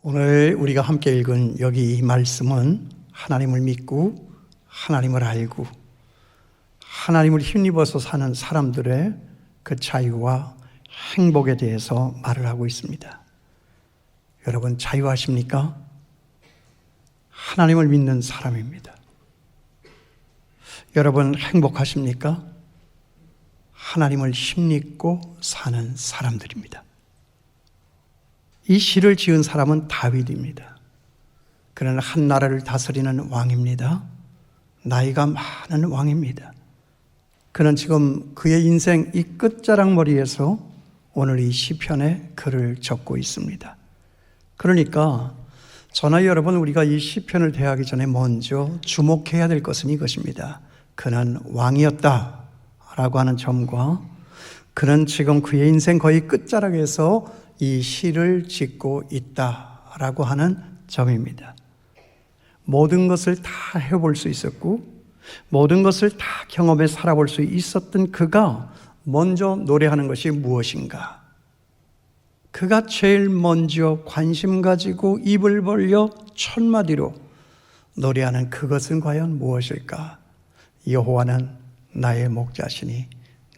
오늘 우리가 함께 읽은 여기 이 말씀은 하나님을 믿고 하나님을 알고 하나님을 힘입어서 사는 사람들의 그 자유와 행복에 대해서 말을 하고 있습니다. 여러분 자유하십니까? 하나님을 믿는 사람입니다. 여러분 행복하십니까? 하나님을 힘입고 사는 사람들입니다. 이 시를 지은 사람은 다윗입니다. 그는 한 나라를 다스리는 왕입니다. 나이가 많은 왕입니다. 그는 지금 그의 인생 이 끝자락머리에서 오늘 이 시편에 글을 적고 있습니다. 그러니까 저나 여러분 우리가 이 시편을 대하기 전에 먼저 주목해야 될 것은 이것입니다. 그는 왕이었다 라고 하는 점과 그는 지금 그의 인생 거의 끝자락에서 이 시를 짓고 있다라고 하는 점입니다. 모든 것을 다 해볼 수 있었고 모든 것을 다 경험해 살아볼 수 있었던 그가 먼저 노래하는 것이 무엇인가? 그가 제일 먼저 관심 가지고 입을 벌려 첫마디로 노래하는 그것은 과연 무엇일까? 여호와는 나의 목자시니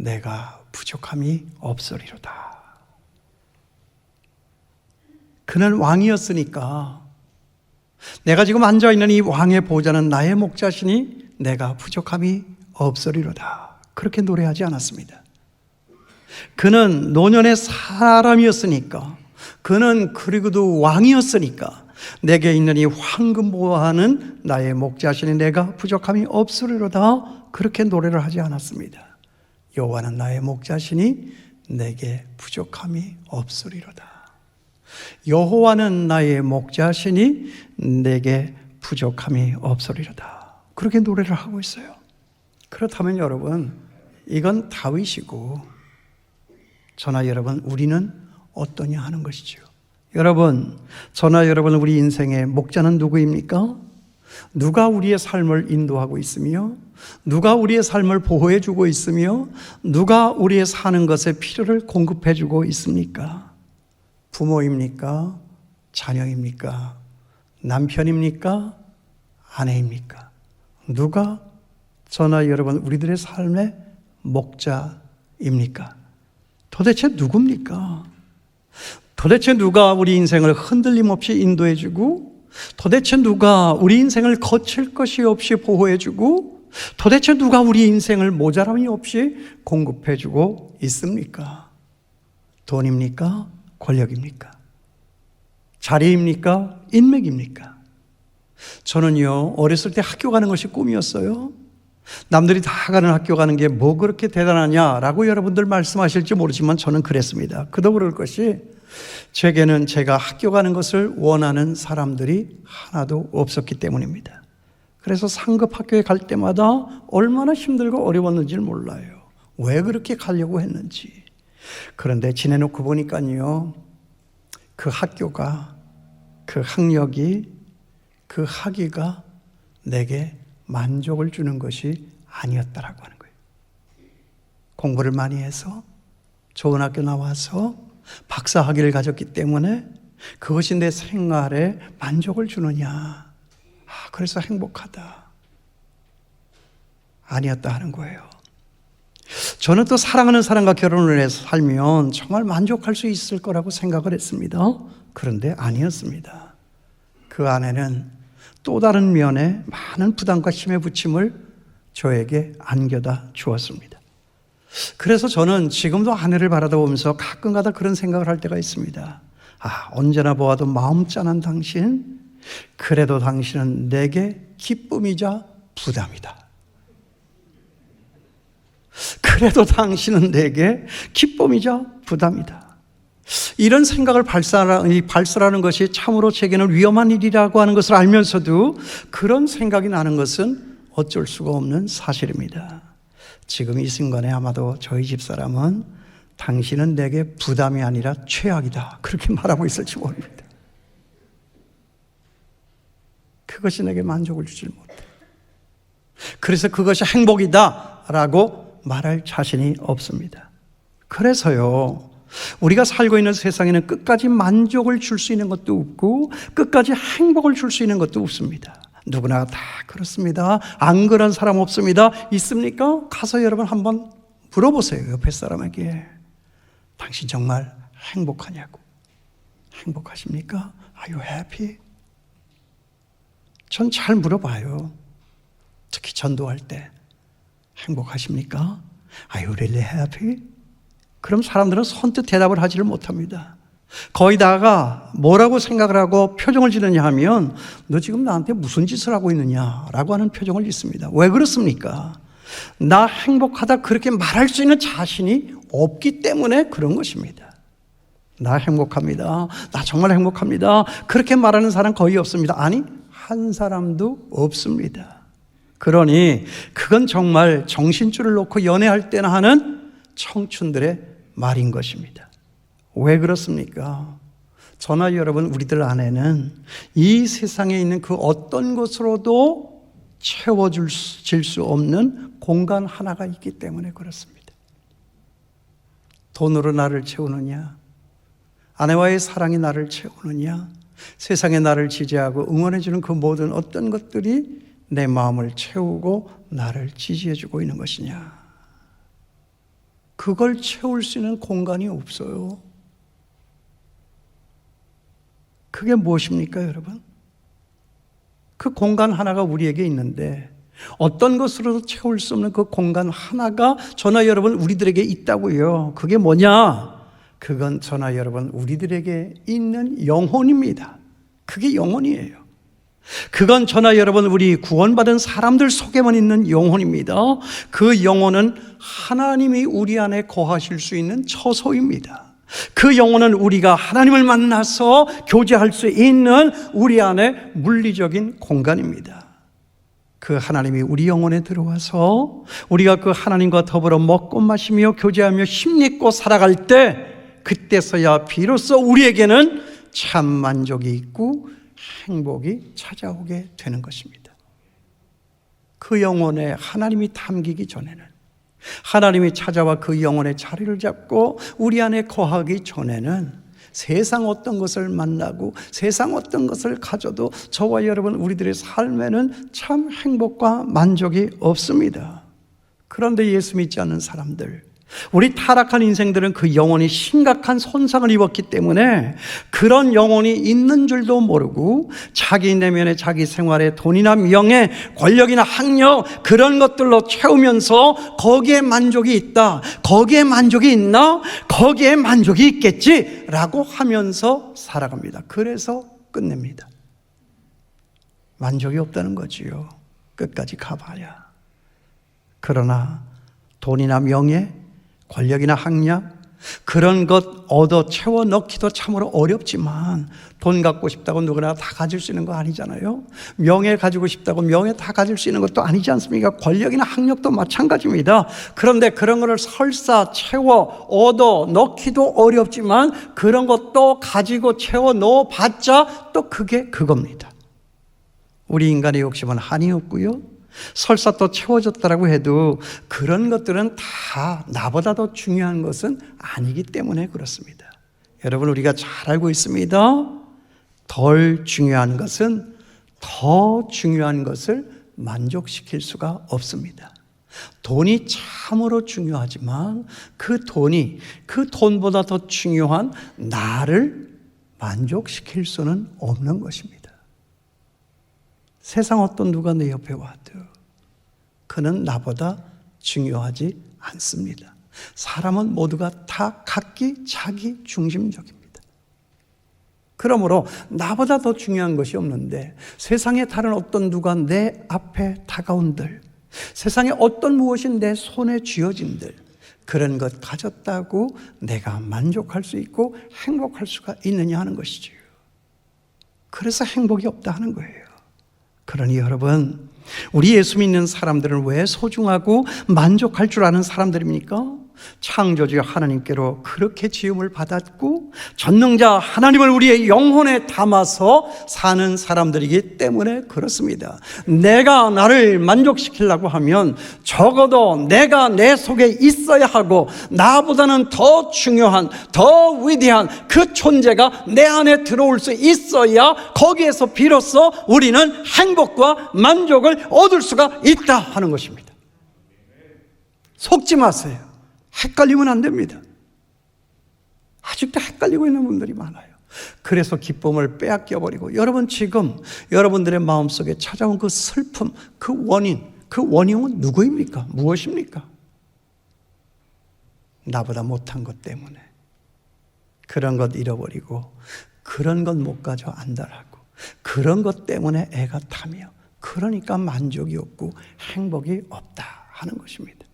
내가 부족함이 없으리로다. 그는 왕이었으니까 내가 지금 앉아있는 이 왕의 보좌는 나의 목자시니 내가 부족함이 없으리로다. 그렇게 노래하지 않았습니다. 그는 노년의 사람이었으니까 그는 그리고도 왕이었으니까 내게 있는 이 황금보화는 나의 목자시니 내가 부족함이 없으리로다. 그렇게 노래를 하지 않았습니다. 여호와는 나의 목자시니 내게 부족함이 없으리로다. 여호와는 나의 목자시니 내게 부족함이 없으리로다. 그렇게 노래를 하고 있어요. 그렇다면 여러분 이건 다윗이고 저나 여러분 우리는 어떠냐 하는 것이죠. 여러분 저나 여러분 우리 인생의 목자는 누구입니까? 누가 우리의 삶을 인도하고 있으며 누가 우리의 삶을 보호해 주고 있으며 누가 우리의 사는 것에 필요를 공급해 주고 있습니까? 부모입니까? 자녀입니까? 남편입니까? 아내입니까? 누가 저나 여러분 우리들의 삶의 목자입니까? 도대체 누굽니까? 도대체 누가 우리 인생을 흔들림 없이 인도해 주고 도대체 누가 우리 인생을 거칠 것이 없이 보호해 주고 도대체 누가 우리 인생을 모자람이 없이 공급해 주고 있습니까? 돈입니까? 권력입니까? 자리입니까? 인맥입니까? 저는요 어렸을 때 학교 가는 것이 꿈이었어요. 남들이 다 가는 학교 가는 게 뭐 그렇게 대단하냐라고 여러분들 말씀하실지 모르지만 저는 그랬습니다. 그도 그럴 것이 제게는 제가 학교 가는 것을 원하는 사람들이 하나도 없었기 때문입니다. 그래서 상급 학교에 갈 때마다 얼마나 힘들고 어려웠는지를 몰라요. 왜 그렇게 가려고 했는지. 그런데 지내놓고 보니까요 그 학교가 그 학력이 그 학위가 내게 만족을 주는 것이 아니었다라고 하는 거예요. 공부를 많이 해서 좋은 학교 나와서 박사 학위를 가졌기 때문에 그것이 내 생활에 만족을 주느냐, 그래서 행복하다, 아니었다 하는 거예요. 저는 또 사랑하는 사람과 결혼을 해서 살면 정말 만족할 수 있을 거라고 생각을 했습니다. 그런데 아니었습니다. 그 아내는 또 다른 면에 많은 부담과 힘의 부침을 저에게 안겨다 주었습니다. 그래서 저는 지금도 아내를 바라보면서 가끔가다 그런 생각을 할 때가 있습니다. 언제나 보아도 마음 짠한 당신, 그래도 당신은 내게 기쁨이자 부담이다. 그래도 당신은 내게 기쁨이자 부담이다. 이런 생각을 발설하는 것이 참으로 제게는 위험한 일이라고 하는 것을 알면서도 그런 생각이 나는 것은 어쩔 수가 없는 사실입니다. 지금 이 순간에 아마도 저희 집사람은 당신은 내게 부담이 아니라 최악이다 그렇게 말하고 있을지 모릅니다. 그것이 내게 만족을 주질 못해. 그래서 그것이 행복이다 라고 말할 자신이 없습니다. 그래서요 우리가 살고 있는 세상에는 끝까지 만족을 줄 수 있는 것도 없고 끝까지 행복을 줄 수 있는 것도 없습니다. 누구나 다 그렇습니다. 안 그런 사람 없습니다. 있습니까? 가서 여러분 한번 물어보세요. 옆에 사람에게. 당신 정말 행복하냐고. 행복하십니까? Are you happy? 전 잘 물어봐요. 특히 전도할 때. 행복하십니까? Are you really happy? 그럼 사람들은 선뜻 대답을 하지를 못합니다. 거의 다가 뭐라고 생각을 하고 표정을 짓느냐 하면 너 지금 나한테 무슨 짓을 하고 있느냐라고 하는 표정을 짓습니다. 왜 그렇습니까? 나 행복하다 그렇게 말할 수 있는 자신이 없기 때문에 그런 것입니다. 나 행복합니다. 나 정말 행복합니다. 그렇게 말하는 사람 거의 없습니다. 아니, 한 사람도 없습니다. 그러니 그건 정말 정신줄을 놓고 연애할 때나 하는 청춘들의 말인 것입니다. 왜 그렇습니까? 저나 여러분 우리들 안에는 이 세상에 있는 그 어떤 것으로도 채워질 수 없는 공간 하나가 있기 때문에 그렇습니다. 돈으로 나를 채우느냐, 아내와의 사랑이 나를 채우느냐, 세상에 나를 지지하고 응원해주는 그 모든 어떤 것들이 내 마음을 채우고 나를 지지해주고 있는 것이냐. 그걸 채울 수 있는 공간이 없어요. 그게 무엇입니까, 여러분? 그 공간 하나가 우리에게 있는데 어떤 것으로도 채울 수 없는 그 공간 하나가 저나 여러분 우리들에게 있다고요. 그게 뭐냐? 그건 저나 여러분 우리들에게 있는 영혼입니다. 그게 영혼이에요. 그건 저나 여러분 우리 구원받은 사람들 속에만 있는 영혼입니다. 그 영혼은 하나님이 우리 안에 거하실 수 있는 처소입니다. 그 영혼은 우리가 하나님을 만나서 교제할 수 있는 우리 안에 물리적인 공간입니다. 그 하나님이 우리 영혼에 들어와서 우리가 그 하나님과 더불어 먹고 마시며 교제하며 힘입고 살아갈 때 그때서야 비로소 우리에게는 참 만족이 있고 행복이 찾아오게 되는 것입니다. 그 영혼에 하나님이 담기기 전에는, 하나님이 찾아와 그 영혼의 자리를 잡고 우리 안에 거하기 전에는 세상 어떤 것을 만나고 세상 어떤 것을 가져도 저와 여러분 우리들의 삶에는 참 행복과 만족이 없습니다. 그런데 예수 믿지 않는 사람들, 우리 타락한 인생들은 그 영혼이 심각한 손상을 입었기 때문에 그런 영혼이 있는 줄도 모르고 자기 내면의 자기 생활에 돈이나 명예, 권력이나 학력 그런 것들로 채우면서 거기에 만족이 있다, 거기에 만족이 있나, 거기에 만족이 있겠지 라고 하면서 살아갑니다. 그래서 끝냅니다. 만족이 없다는 거지요. 끝까지 가봐야. 그러나 돈이나 명예, 권력이나 학력 그런 것 얻어 채워 넣기도 참으로 어렵지만 돈 갖고 싶다고 누구나 다 가질 수 있는 거 아니잖아요. 명예 가지고 싶다고 명예 다 가질 수 있는 것도 아니지 않습니까? 권력이나 학력도 마찬가지입니다. 그런데 그런 거를 설사 채워 얻어 넣기도 어렵지만 그런 것도 가지고 채워 넣어 봤자 또 그게 그겁니다. 우리 인간의 욕심은 한이 없고요, 설사 또 채워졌다라고 해도 그런 것들은 다 나보다 더 중요한 것은 아니기 때문에 그렇습니다. 여러분 우리가 잘 알고 있습니다. 덜 중요한 것은 더 중요한 것을 만족시킬 수가 없습니다. 돈이 참으로 중요하지만 그 돈이 그 돈보다 더 중요한 나를 만족시킬 수는 없는 것입니다. 세상 어떤 누가 내 옆에 와도 그는 나보다 중요하지 않습니다. 사람은 모두가 다 각기 자기 중심적입니다. 그러므로 나보다 더 중요한 것이 없는데 세상에 다른 어떤 누가 내 앞에 다가온들, 세상에 어떤 무엇이 내 손에 쥐어진들 그런 것 가졌다고 내가 만족할 수 있고 행복할 수가 있느냐 하는 것이지요. 그래서 행복이 없다 하는 거예요. 그러니 여러분, 우리 예수 믿는 사람들은 왜 소중하고 만족할 줄 아는 사람들입니까? 창조주 하나님께로 그렇게 지음을 받았고 전능자 하나님을 우리의 영혼에 담아서 사는 사람들이기 때문에 그렇습니다. 내가 나를 만족시키려고 하면 적어도 내가 내 속에 있어야 하고 나보다는 더 중요한, 더 위대한 그 존재가 내 안에 들어올 수 있어야 거기에서 비로소 우리는 행복과 만족을 얻을 수가 있다 하는 것입니다. 속지 마세요. 헷갈리면 안 됩니다. 아직도 헷갈리고 있는 분들이 많아요. 그래서 기쁨을 빼앗겨버리고, 여러분 지금 여러분들의 마음속에 찾아온 그 슬픔, 그 원인은 누구입니까? 무엇입니까? 나보다 못한 것 때문에 그런 것 잃어버리고, 그런 것 못 가져 안달하고, 그런 것 때문에 애가 타며, 그러니까 만족이 없고 행복이 없다 하는 것입니다.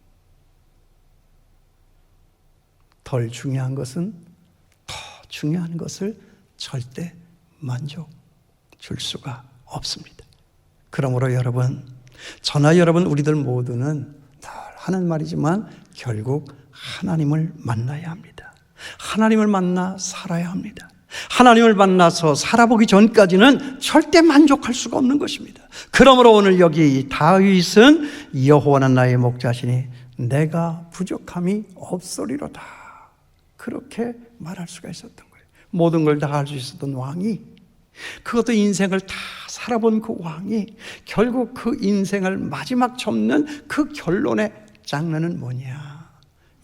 덜 중요한 것은 더 중요한 것을 절대 만족 줄 수가 없습니다. 그러므로 여러분, 저나 여러분 우리들 모두는 늘 하는 말이지만 결국 하나님을 만나야 합니다. 하나님을 만나 살아야 합니다. 하나님을 만나서 살아보기 전까지는 절대 만족할 수가 없는 것입니다. 그러므로 오늘 여기 다윗은 여호와는 나의 목자시니 내가 부족함이 없으리로다, 그렇게 말할 수가 있었던 거예요. 모든 걸 다 할 수 있었던 왕이, 그것도 인생을 다 살아본 그 왕이 결국 그 인생을 마지막 접는 그 결론의 장르는 뭐냐?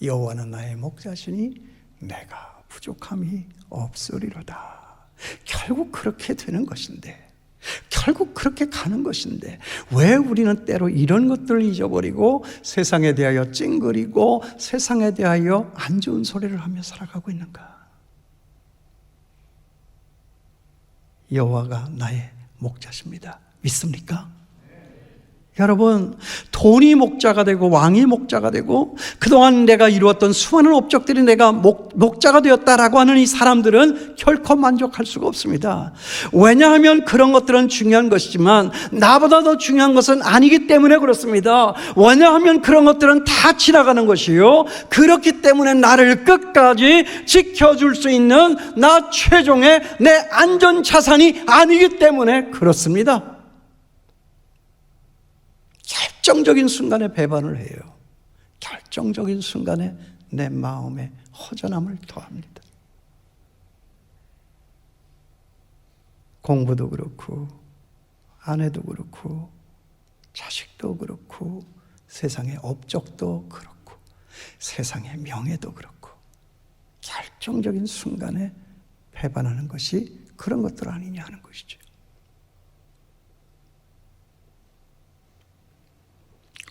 여호와는 나의 목자시니 내가 부족함이 없으리로다. 결국 그렇게 되는 것인데, 결국 그렇게 가는 것인데, 왜 우리는 때로 이런 것들을 잊어버리고 세상에 대하여 찡그리고 세상에 대하여 안 좋은 소리를 하며 살아가고 있는가? 여호와가 나의 목자십니다. 믿습니까? 여러분, 돈이 목자가 되고 왕이 목자가 되고 그동안 내가 이루었던 수많은 업적들이 내가 목자가 되었다라고 하는 이 사람들은 결코 만족할 수가 없습니다. 왜냐하면 그런 것들은 중요한 것이지만 나보다 더 중요한 것은 아니기 때문에 그렇습니다. 왜냐하면 그런 것들은 다 지나가는 것이요, 그렇기 때문에 나를 끝까지 지켜줄 수 있는 나 최종의 내 안전자산이 아니기 때문에 그렇습니다. 결정적인 순간에 배반을 해요. 결정적인 순간에 내 마음에 허전함을 더합니다. 공부도 그렇고 아내도 그렇고 자식도 그렇고 세상의 업적도 그렇고 세상의 명예도 그렇고 결정적인 순간에 배반하는 것이 그런 것들 아니냐 하는 것이죠.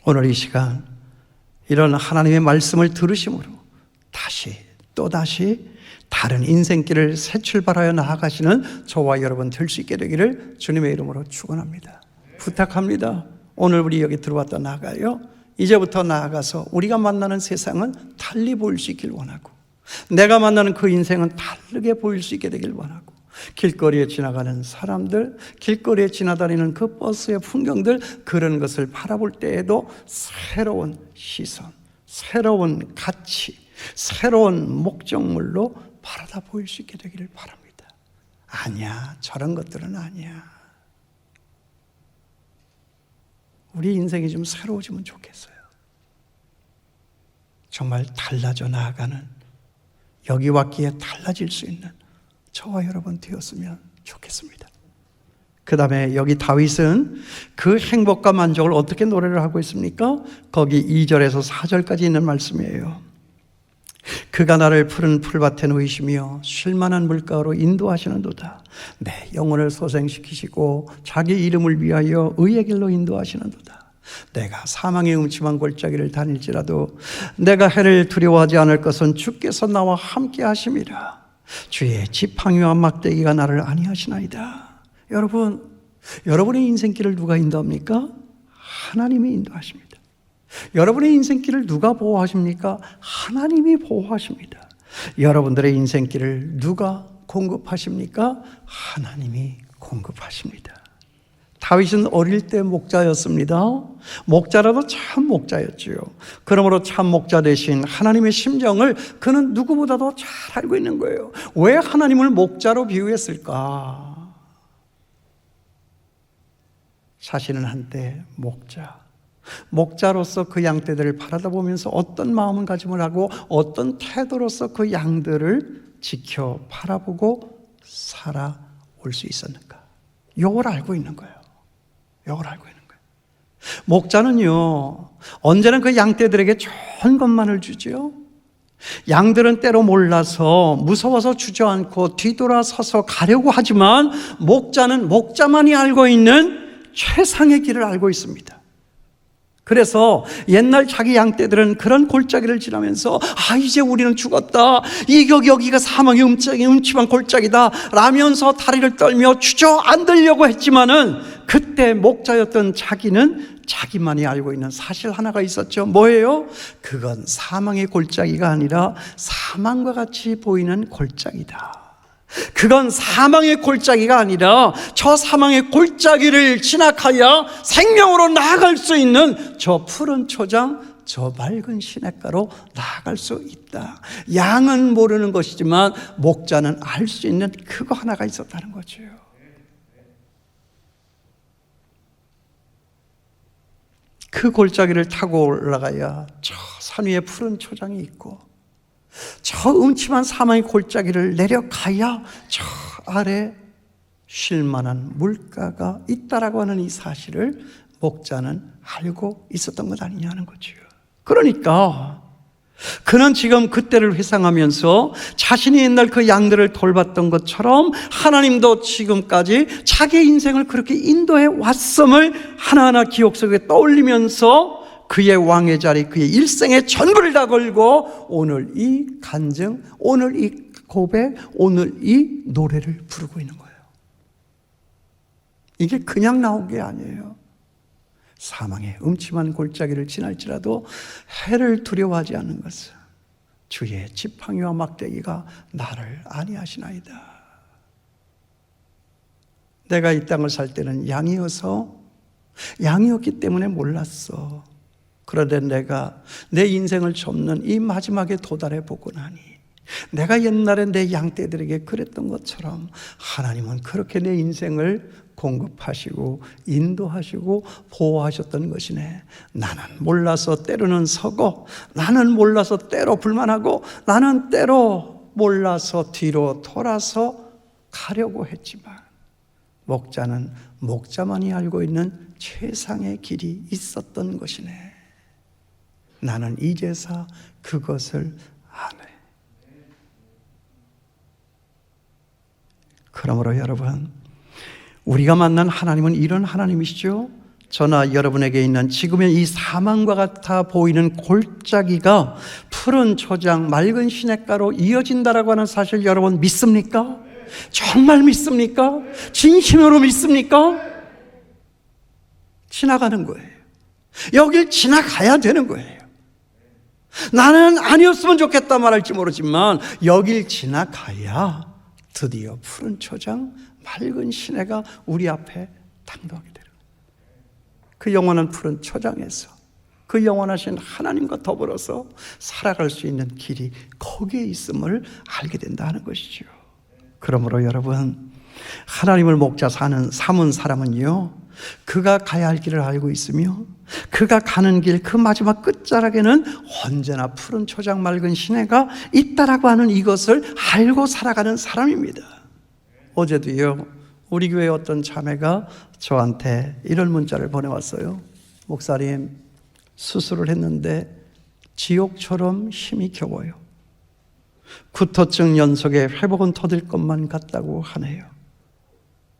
오늘 이 시간 이런 하나님의 말씀을 들으심으로 또다시 다른 인생길을 새 출발하여 나아가시는 저와 여러분 될 수 있게 되기를 주님의 이름으로 축원합니다. 부탁합니다. 오늘 우리 여기 들어왔다 나가요. 이제부터 나아가서 우리가 만나는 세상은 달리 보일 수 있길 원하고, 내가 만나는 그 인생은 다르게 보일 수 있게 되길 원하고, 길거리에 지나가는 사람들, 길거리에 지나다니는 그 버스의 풍경들, 그런 것을 바라볼 때에도 새로운 시선, 새로운 가치, 새로운 목적물로 바라다 보일 수 있게 되기를 바랍니다. 아니야, 저런 것들은 아니야. 우리 인생이 좀 새로워지면 좋겠어요. 정말 달라져 나아가는, 여기 왔기에 달라질 수 있는 저와 여러분 되었으면 좋겠습니다. 그 다음에 여기 다윗은 그 행복과 만족을 어떻게 노래를 하고 있습니까? 거기 2절에서 4절까지 있는 말씀이에요. 그가 나를 푸른 풀밭에 누이시며 쉴만한 물가로 인도하시는도다. 내 영혼을 소생시키시고 자기 이름을 위하여 의의 길로 인도하시는도다. 내가 사망의 음침한 골짜기를 다닐지라도 내가 해를 두려워하지 않을 것은 주께서 나와 함께 하심이라. 주의 지팡이와 막대기가 나를 안위하시나이다. 여러분, 여러분의 인생길을 누가 인도합니까? 하나님이 인도하십니다. 여러분의 인생길을 누가 보호하십니까? 하나님이 보호하십니다. 여러분들의 인생길을 누가 공급하십니까? 하나님이 공급하십니다. 다윗은 어릴 때 목자였습니다. 목자라도 참 목자였지요. 그러므로 참 목자 대신 하나님의 심정을 그는 누구보다도 잘 알고 있는 거예요. 왜 하나님을 목자로 비유했을까? 자신은 한때 목자로서 그 양떼들을 바라다보면서 어떤 마음을 가짐을 하고 어떤 태도로서 그 양들을 지켜 바라보고 살아올 수 있었는가? 이걸 알고 있는 거예요. 이걸 알고 있는 거예요. 목자는요, 언제나 그 양떼들에게 좋은 것만을 주지요. 양들은 때로 몰라서 무서워서 주저앉고 뒤돌아서서 가려고 하지만 목자는 목자만이 알고 있는 최상의 길을 알고 있습니다. 그래서 옛날 자기 양떼들은 그런 골짜기를 지나면서 이제 우리는 죽었다, 여기가 사망의 음침한 골짜기다 라면서 다리를 떨며 주저앉으려고 했지만은 그때 목자였던 자기는 자기만이 알고 있는 사실 하나가 있었죠. 뭐예요? 그건 사망의 골짜기가 아니라 사망과 같이 보이는 골짜기다. 그건 사망의 골짜기가 아니라 저 사망의 골짜기를 지나가야 생명으로 나아갈 수 있는 저 푸른 초장, 저 맑은 시냇가로 나아갈 수 있다. 양은 모르는 것이지만 목자는 알 수 있는 그거 하나가 있었다는 거죠. 그 골짜기를 타고 올라가야 저 산 위에 푸른 초장이 있고 저 음침한 사망의 골짜기를 내려가야 저 아래 쉴 만한 물가가 있다라고 하는 이 사실을 목자는 알고 있었던 것 아니냐는 거죠. 그러니까 그는 지금 그때를 회상하면서 자신이 옛날 그 양들을 돌봤던 것처럼 하나님도 지금까지 자기 인생을 그렇게 인도해 왔음을 하나하나 기억 속에 떠올리면서 그의 왕의 자리, 그의 일생의 전부를 다 걸고 오늘 이 간증, 오늘 이 고백, 오늘 이 노래를 부르고 있는 거예요. 이게 그냥 나온 게 아니에요. 사망의 음침한 골짜기를 지날지라도 해를 두려워하지 않는 것은 주의 지팡이와 막대기가 나를 아니하시나이다. 내가 이 땅을 살 때는 양이었기 때문에 몰랐어. 그런데 내가 내 인생을 접는 이 마지막에 도달해 보고 나니 내가 옛날에 내 양떼들에게 그랬던 것처럼 하나님은 그렇게 내 인생을 공급하시고 인도하시고 보호하셨던 것이네. 나는 몰라서 때로는 서고, 나는 몰라서 때로 불만하고, 나는 때로 몰라서 뒤로 돌아서 가려고 했지만 목자는 목자만이 알고 있는 최상의 길이 있었던 것이네. 나는 이제서 그것을 아네. 그러므로 여러분, 우리가 만난 하나님은 이런 하나님이시죠. 저나 여러분에게 있는 지금의 이 사망과 같아 보이는 골짜기가 푸른 초장, 맑은 시냇가로 이어진다라고 하는 사실 여러분 믿습니까? 정말 믿습니까? 진심으로 믿습니까? 지나가는 거예요. 여길 지나가야 되는 거예요. 나는 아니었으면 좋겠다 말할지 모르지만 여길 지나가야 드디어 푸른 초장, 맑은 시내가 우리 앞에 당도하게 되는 거예요. 그 영원한 푸른 초장에서 그 영원하신 하나님과 더불어서 살아갈 수 있는 길이 거기에 있음을 알게 된다는 것이죠. 그러므로 여러분, 하나님을 목자 삼은 사람은요, 그가 가야 할 길을 알고 있으며 그가 가는 길 그 마지막 끝자락에는 언제나 푸른 초장, 맑은 시내가 있다라고 하는 이것을 알고 살아가는 사람입니다. 어제도요, 우리 교회 어떤 자매가 저한테 이런 문자를 보내왔어요. 목사님, 수술을 했는데 지옥처럼 힘이 겨워요. 구토증 연속에 회복은 더딜 것만 같다고 하네요.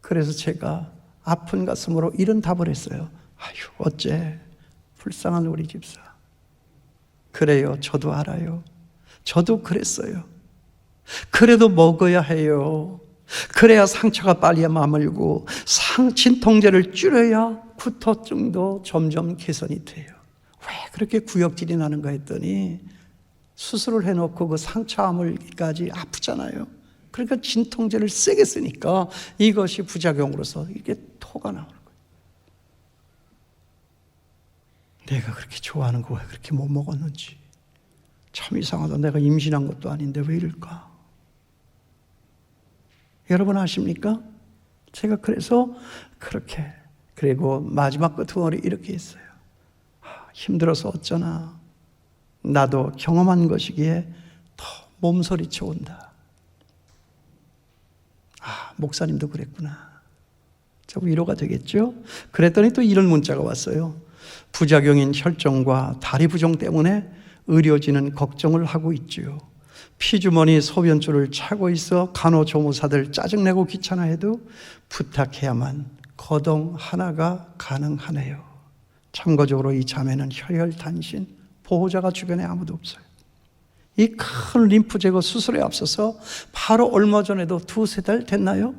그래서 제가 아픈 가슴으로 이런 답을 했어요. 아유, 어째 불쌍한 우리 집사. 그래요, 저도 알아요. 저도 그랬어요. 그래도 먹어야 해요. 그래야 상처가 빨리 마물고 진통제를 줄여야 구토증도 점점 개선이 돼요. 왜 그렇게 구역질이 나는가 했더니 수술을 해놓고 그 상처 아물기까지 아프잖아요. 그러니까 진통제를 세게 쓰니까 이것이 부작용으로서 이게 토가 나오는 거예요. 내가 그렇게 좋아하는 거 왜 그렇게 못 먹었는지. 참 이상하다. 내가 임신한 것도 아닌데 왜 이럴까? 여러분 아십니까? 제가 그래서 그렇게, 그리고 마지막 끝머리 이렇게 했어요. 힘들어서 어쩌나. 나도 경험한 것이기에 더 몸서리쳐 온다. 목사님도 그랬구나. 저 위로가 되겠죠? 그랬더니 또 이런 문자가 왔어요. 부작용인 혈종과 다리 부종 때문에 의료진은 걱정을 하고 있지요. 피주머니 소변줄을 차고 있어 간호조무사들 짜증내고 귀찮아해도 부탁해야만 거동 하나가 가능하네요. 참고적으로 이 자매는 혈혈단신, 보호자가 주변에 아무도 없어요. 이 큰 림프 제거 수술에 앞서서 바로 얼마 전에도 2-3달 됐나요?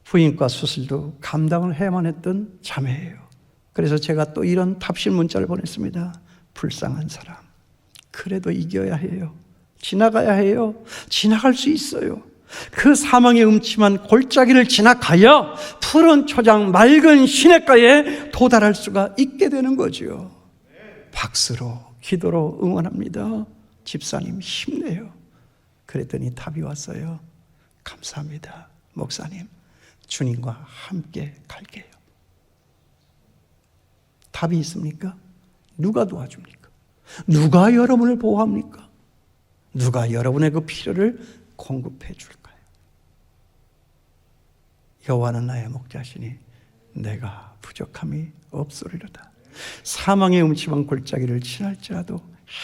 부인과 수술도 감당을 해야만 했던 자매예요. 그래서 제가 또 이런 답실 문자를 보냈습니다. 불쌍한 사람, 그래도 이겨야 해요. 지나가야 해요. 지나갈 수 있어요. 그 사망의 음침한 골짜기를 지나가야 푸른 초장 맑은 시냇가에 도달할 수가 있게 되는 거죠. 박수로, 기도로 응원합니다. 집사님 힘내요. 그랬더니 답이 왔어요. 감사합니다. 목사님, 주님과 함께 갈게요. 답이 있습니까? 누가 도와줍니까? 누가 여러분을 보호합니까? 누가 여러분의 그 필요를 공급해 줄까요? 여호와는 나의 목자시니 내가 부족함이 없으리로다. 사망의 음침한 골짜기를 지날지라도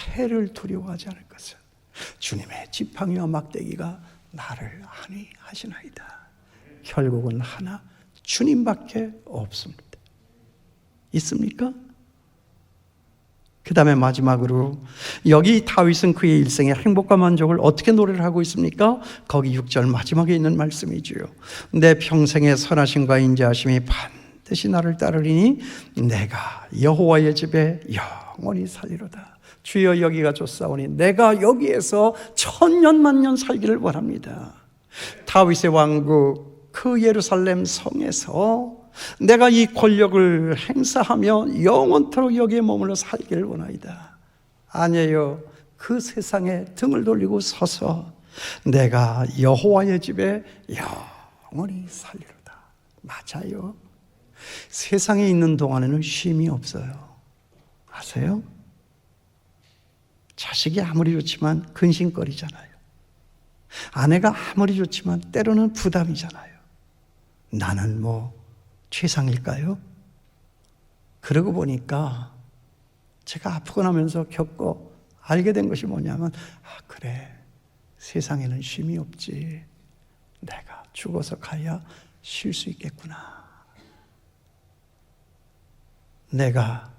해를 두려워하지 않을 것은 주님의 지팡이와 막대기가 나를 안위 하시나이다. 결국은 하나, 주님밖에 없습니다. 있습니까? 그 다음에 마지막으로 여기 다윗은 그의 일생의 행복과 만족을 어떻게 노래를 하고 있습니까? 거기 6절 마지막에 있는 말씀이지요. 내 평생의 선하심과 인자하심이 반드시 나를 따르리니 내가 여호와의 집에 영원히 살리로다. 주여 여기가 좋사오니 내가 여기에서 천년만년 살기를 원합니다. 다윗의 왕국 그 예루살렘 성에서 내가 이 권력을 행사하며 영원토록 여기에 머물러 살기를 원하이다. 아니에요. 그 세상에 등을 돌리고 서서 내가 여호와의 집에 영원히 살리로다. 맞아요. 세상에 있는 동안에는 쉼이 없어요. 아세요? 자식이 아무리 좋지만 근심거리잖아요. 아내가 아무리 좋지만 때로는 부담이잖아요. 나는 뭐 최상일까요? 그러고 보니까 제가 아프고 나면서 겪고 알게 된 것이 뭐냐면 그래, 세상에는 쉼이 없지. 내가 죽어서 가야 쉴 수 있겠구나. 내가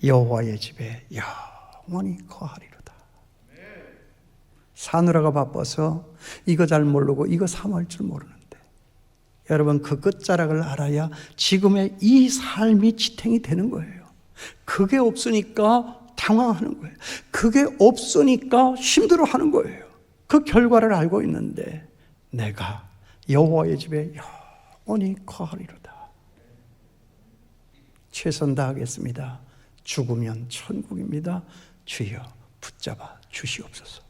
여호와의 집에 영원히 거하리로다. 사느라가 바빠서 이거 잘 모르고 이거 사모할 줄 모르는데 여러분 그 끝자락을 알아야 지금의 이 삶이 지탱이 되는 거예요. 그게 없으니까 당황하는 거예요. 그게 없으니까 힘들어하는 거예요. 그 결과를 알고 있는데 내가 여호와의 집에 영원히 거하리로다. 최선 다하겠습니다. 죽으면 천국입니다. 주여 붙잡아 주시옵소서.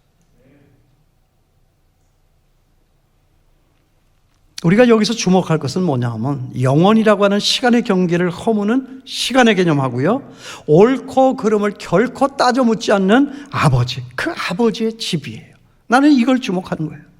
우리가 여기서 주목할 것은 뭐냐 하면 영원이라고 하는 시간의 경계를 허무는 시간의 개념하고요, 옳고 그름을 결코 따져 묻지 않는 아버지, 그 아버지의 집이에요. 나는 이걸 주목하는 거예요.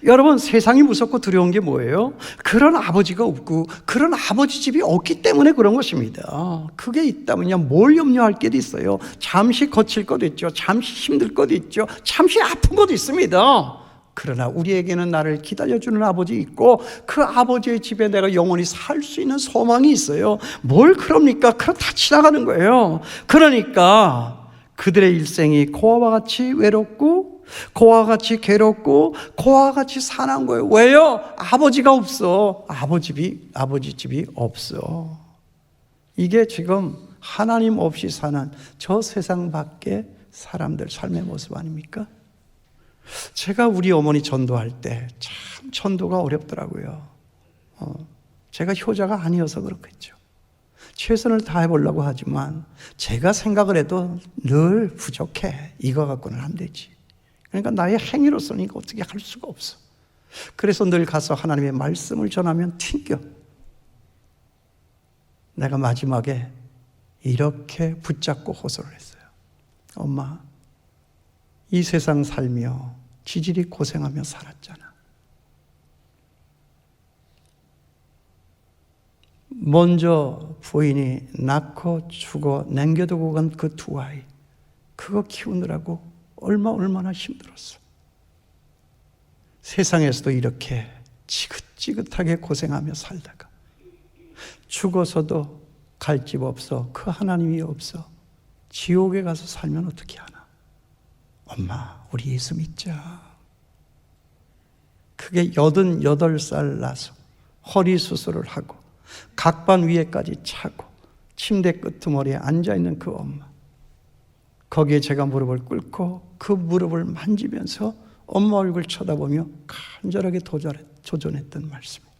여러분 세상이 무섭고 두려운 게 뭐예요? 그런 아버지가 없고 그런 아버지 집이 없기 때문에 그런 것입니다. 그게 있다면요 뭘 염려할 게 있어요? 잠시 거칠 것도 있죠. 잠시 힘들 것도 있죠. 잠시 아픈 것도 있습니다. 그러나 우리에게는 나를 기다려주는 아버지 있고 그 아버지의 집에 내가 영원히 살 수 있는 소망이 있어요. 뭘 그럽니까? 그럼 다 지나가는 거예요. 그러니까 그들의 일생이 고아와 같이 외롭고 고아와 같이 괴롭고 고아와 같이 사는 거예요. 왜요? 아버지가 없어. 아버지 집이 없어. 이게 지금 하나님 없이 사는 저 세상 밖의 사람들 삶의 모습 아닙니까? 제가 우리 어머니 전도할 때 참 전도가 어렵더라고요. 제가 효자가 아니어서 그렇겠죠. 최선을 다해보려고 하지만 제가 생각을 해도 늘 부족해. 이거 갖고는 안 되지. 그러니까 나의 행위로서는 이거 어떻게 할 수가 없어. 그래서 늘 가서 하나님의 말씀을 전하면 튕겨. 내가 마지막에 이렇게 붙잡고 호소를 했어요. 엄마, 이 세상 살며 지질이 고생하며 살았잖아. 먼저 부인이 낳고 주고 남겨두고 간 그 두 아이, 그거 키우느라고 얼마나 힘들었어. 세상에서도 이렇게 지긋지긋하게 고생하며 살다가 죽어서도 갈 집 없어, 그 하나님이 없어, 지옥에 가서 살면 어떻게 하나. 엄마, 우리 예수 믿자. 그게 88살 나서 허리 수술을 하고 각반 위에까지 차고 침대 끄트머리에 앉아있는 그 엄마, 거기에 제가 무릎을 꿇고 그 무릎을 만지면서 엄마 얼굴 쳐다보며 간절하게 조전했던 말씀이에요.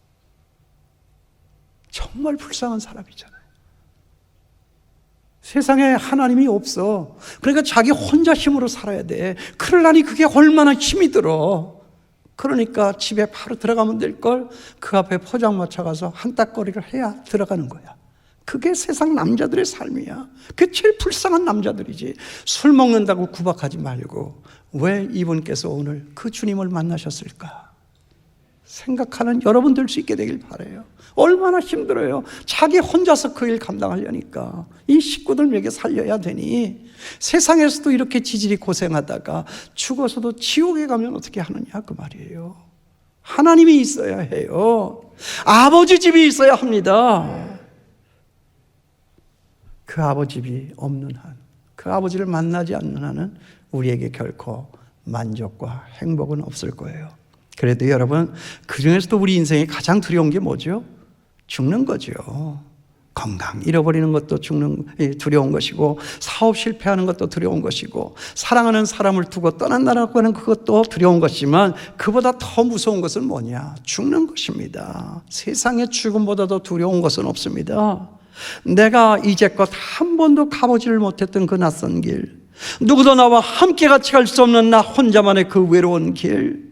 정말 불쌍한 사람이잖아요. 세상에 하나님이 없어. 그러니까 자기 혼자 힘으로 살아야 돼. 그러려니 그게 얼마나 힘이 들어. 그러니까 집에 바로 들어가면 될걸 그 앞에 포장마차 가서 한따거리를 해야 들어가는 거야. 그게 세상 남자들의 삶이야. 그게 제일 불쌍한 남자들이지. 술 먹는다고 구박하지 말고 왜 이분께서 오늘 그 주님을 만나셨을까 생각하는 여러분 될 수 있게 되길 바라요. 얼마나 힘들어요. 자기 혼자서 그 일 감당하려니까 이 식구들 먹여 살려야 되니 세상에서도 이렇게 지질이 고생하다가 죽어서도 지옥에 가면 어떻게 하느냐 그 말이에요. 하나님이 있어야 해요. 아버지 집이 있어야 합니다. 그 아버지 집이 없는 한, 그 아버지를 만나지 않는 한은 우리에게 결코 만족과 행복은 없을 거예요. 그래도 여러분, 그 중에서도 우리 인생에 가장 두려운 게 뭐죠? 죽는 거죠. 건강 잃어버리는 것도 두려운 것이고, 사업 실패하는 것도 두려운 것이고, 사랑하는 사람을 두고 떠난다라고 하는 그것도 두려운 것이지만 그보다 더 무서운 것은 뭐냐? 죽는 것입니다. 세상의 죽음보다 더 두려운 것은 없습니다. 내가 이제껏 한 번도 가보지를 못했던 그 낯선 길, 누구도 나와 함께 같이 갈 수 없는 나 혼자만의 그 외로운 길,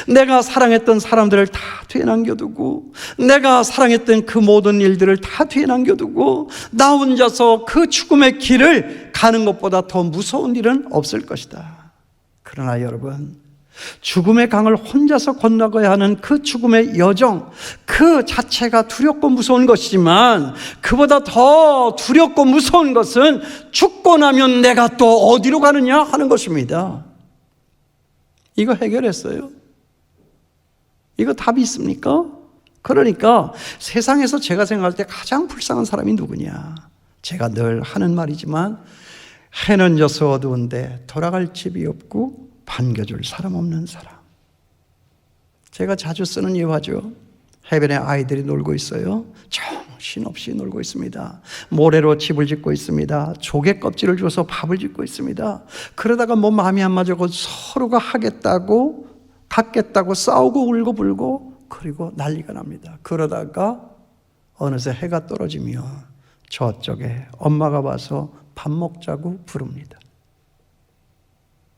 내가 사랑했던 사람들을 다 뒤에 남겨두고, 내가 사랑했던 그 모든 일들을 다 뒤에 남겨두고 나 혼자서 그 죽음의 길을 가는 것보다 더 무서운 일은 없을 것이다. 그러나 여러분, 죽음의 강을 혼자서 건너가야 하는 그 죽음의 여정, 그 자체가 두렵고 무서운 것이지만 그보다 더 두렵고 무서운 것은 죽고 나면 내가 또 어디로 가느냐 하는 것입니다. 이거 해결했어요? 이거 답이 있습니까? 그러니까 세상에서 제가 생각할 때 가장 불쌍한 사람이 누구냐? 제가 늘 하는 말이지만, 해는 져서 어두운데 돌아갈 집이 없고 반겨줄 사람 없는 사람. 제가 자주 쓰는 예화죠. 해변에 아이들이 놀고 있어요. 정신없이 놀고 있습니다. 모래로 집을 짓고 있습니다. 조개 껍질을 줘서 밥을 짓고 있습니다. 그러다가 뭐 마음이 안 맞아서 서로가 하겠다고 갖겠다고 싸우고 울고 불고, 그리고 난리가 납니다. 그러다가 어느새 해가 떨어지면 저쪽에 엄마가 와서 밥 먹자고 부릅니다.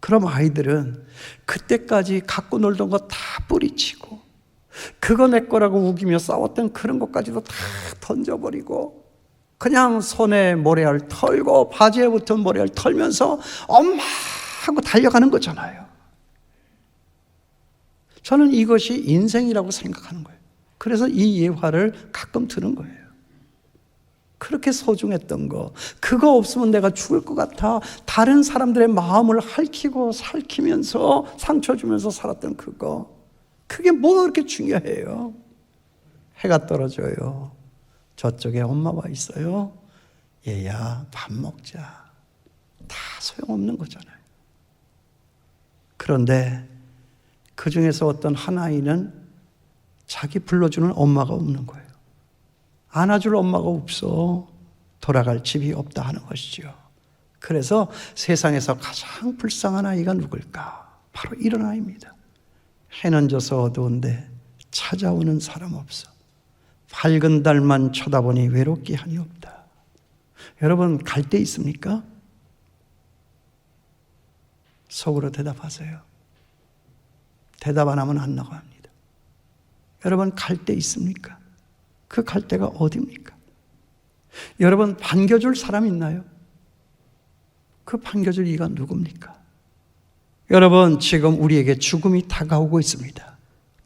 그럼 아이들은 그때까지 갖고 놀던 거 다 뿌리치고, 그거 내 거라고 우기며 싸웠던 그런 것까지도 다 던져버리고, 그냥 손에 모래알 털고 바지에 붙은 모래알 털면서 엄마 하고 달려가는 거잖아요. 저는 이것이 인생이라고 생각하는 거예요. 그래서 이 예화를 가끔 드는 거예요. 그렇게 소중했던 거, 그거 없으면 내가 죽을 것 같아. 다른 사람들의 마음을 핥히고 살키면서 상처 주면서 살았던 그거, 그게 뭐가 그렇게 중요해요? 해가 떨어져요. 저쪽에 엄마가 있어요. 얘야, 밥 먹자. 다 소용없는 거잖아요. 그런데 그 중에서 어떤 한 아이는 자기 불러주는 엄마가 없는 거예요. 안아줄 엄마가 없어. 돌아갈 집이 없다 하는 것이죠. 그래서 세상에서 가장 불쌍한 아이가 누굴까? 바로 이런 아이입니다. 해는 져서 어두운데 찾아오는 사람 없어. 밝은 달만 쳐다보니 외롭기 한이 없다. 여러분, 갈 데 있습니까? 속으로 대답하세요. 대답 안 하면 안 나갑니다. 여러분, 갈 데 있습니까? 그 갈 데가 어디입니까? 여러분, 반겨줄 사람 있나요? 그 반겨줄 이가 누굽니까? 여러분, 지금 우리에게 죽음이 다가오고 있습니다.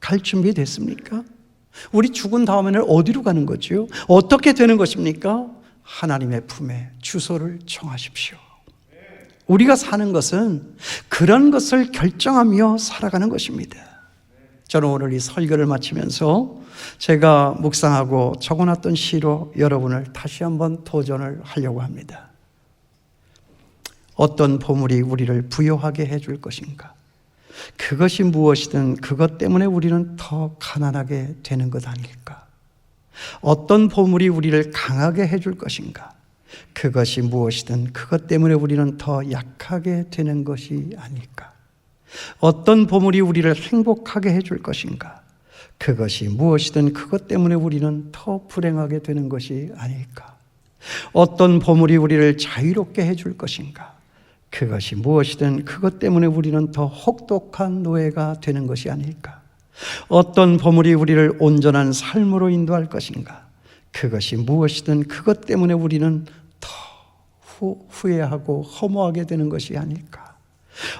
갈 준비 됐습니까? 우리 죽은 다음에는 어디로 가는 거죠? 어떻게 되는 것입니까? 하나님의 품에 주소를 정하십시오. 우리가 사는 것은 그런 것을 결정하며 살아가는 것입니다. 저는 오늘 이 설교를 마치면서 제가 묵상하고 적어놨던 시로 여러분을 다시 한번 도전을 하려고 합니다. 어떤 보물이 우리를 부요하게 해줄 것인가? 그것이 무엇이든 그것 때문에 우리는 더 가난하게 되는 것 아닐까? 어떤 보물이 우리를 강하게 해줄 것인가? 그것이 무엇이든 그것 때문에 우리는 더 약하게 되는 것이 아닐까? 어떤 보물이 우리를 행복하게 해줄 것인가? 그것이 무엇이든 그것 때문에 우리는 더 불행하게 되는 것이 아닐까? 어떤 보물이 우리를 자유롭게 해줄 것인가? 그것이 무엇이든 그것 때문에 우리는 더 혹독한 노예가 되는 것이 아닐까? 어떤 보물이 우리를 온전한 삶으로 인도할 것인가? 그것이 무엇이든 그것 때문에 우리는 더 후회하고 허무하게 되는 것이 아닐까?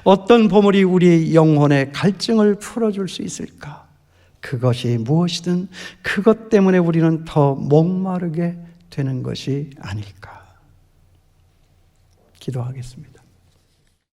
어떤 보물이 우리의 영혼의 갈증을 풀어줄 수 있을까? 그것이 무엇이든 그것 때문에 우리는 더 목마르게 되는 것이 아닐까? 기도하겠습니다.